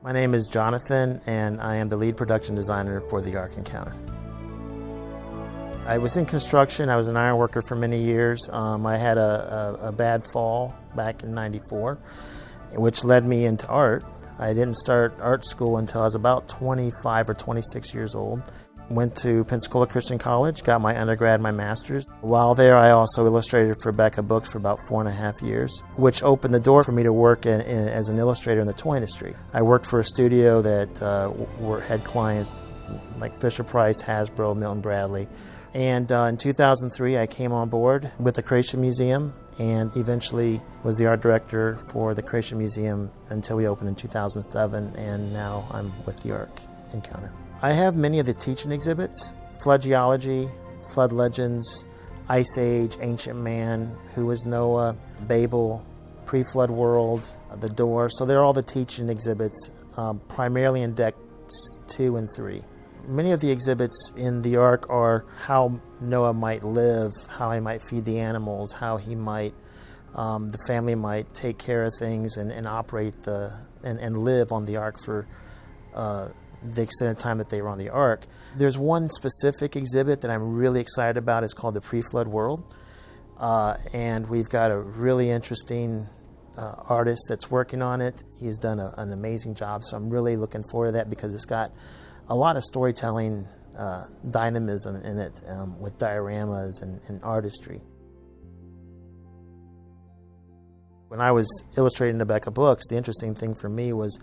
My name is Jonathan, and I am the lead production designer for the Ark Encounter. I was in construction. I was an iron worker for many years. I had a bad fall back in '94, which led me into art. I didn't start art school until I was about 25 or 26 years old. Went to Pensacola Christian College, got my undergrad and my master's. While there, I also illustrated for Becca Books for about 4.5 years, which opened the door for me to work as an illustrator in the toy industry. I worked for a studio that had clients like Fisher-Price, Hasbro, Milton Bradley. And in 2003, I came on board with the Creation Museum and eventually was the art director for the Creation Museum until we opened in 2007, and now I'm with the Ark Encounter. I have many of the teaching exhibits: flood geology, flood legends, Ice Age, Ancient Man, Who Was Noah, Babel, Pre-Flood World, The Door. So they're all the teaching exhibits, primarily in decks 2 and 3. Many of the exhibits in the Ark are how Noah might live, how he might feed the animals, how he might, the family might take care of things and operate and live on the Ark for the extended time that they were on the Ark. There's one specific exhibit that I'm really excited about. It's called the Pre-Flood World, and we've got a really interesting artist that's working on it. He's done an amazing job, so I'm really looking forward to that because it's got a lot of storytelling dynamism in it, with dioramas and artistry. When I was illustrating the Becca Books, the interesting thing for me was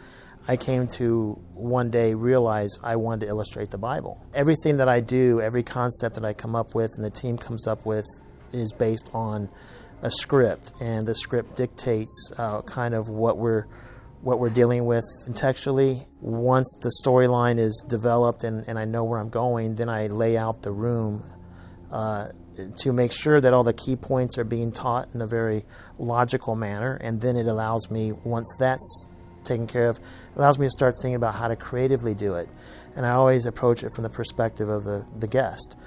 I came to one day realize I wanted to illustrate the Bible. Everything that I do, every concept that I come up with and the team comes up with is based on a script, and the script dictates kind of what we're dealing with contextually. Once the storyline is developed and I know where I'm going, then I lay out the room to make sure that all the key points are being taught in a very logical manner, and then it allows me, once that's taken care of, allows me to start thinking about how to creatively do it. And I always approach it from the perspective of the guest.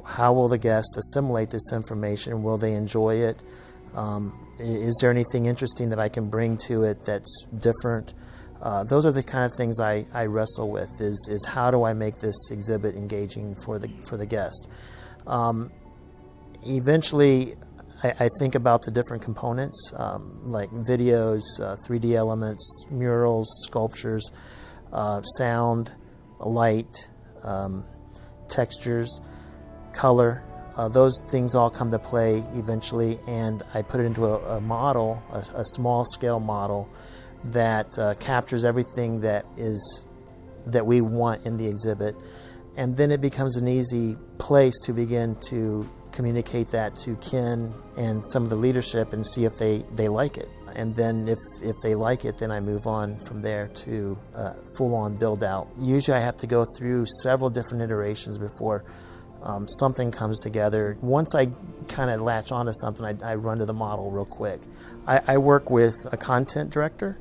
How will the guest assimilate this information? Will they enjoy it? Is there anything interesting that I can bring to it that's different? Those are the kind of things I wrestle with, is how do I make this exhibit engaging for the guest? Eventually, I think about the different components, like videos, 3D elements, murals, sculptures, sound, light, textures, color. Those things all come to play eventually, and I put it into a model, a small-scale model that captures everything that we want in the exhibit, and then it becomes an easy place to begin to communicate that to Ken and some of the leadership and see if they like it. And then if they like it, then I move on from there to full-on build-out. Usually I have to go through several different iterations before something comes together. Once I kind of latch onto something, I run to the model real quick. I work with a content director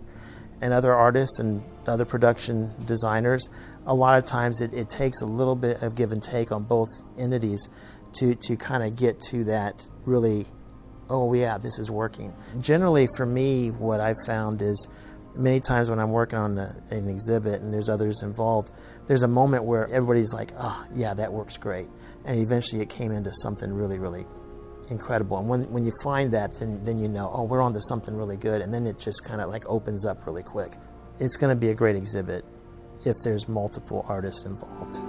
and other artists and other production designers. A lot of times it takes a little bit of give and take on both entities to kind of get to that really, oh yeah, this is working. Generally for me, what I've found is many times when I'm working on an exhibit and there's others involved, there's a moment where everybody's like, oh yeah, that works great. And eventually it came into something really, really incredible. And when you find that, then you know, oh, we're on to something really good. And then it just kind of like opens up really quick. It's going to be a great exhibit if there's multiple artists involved.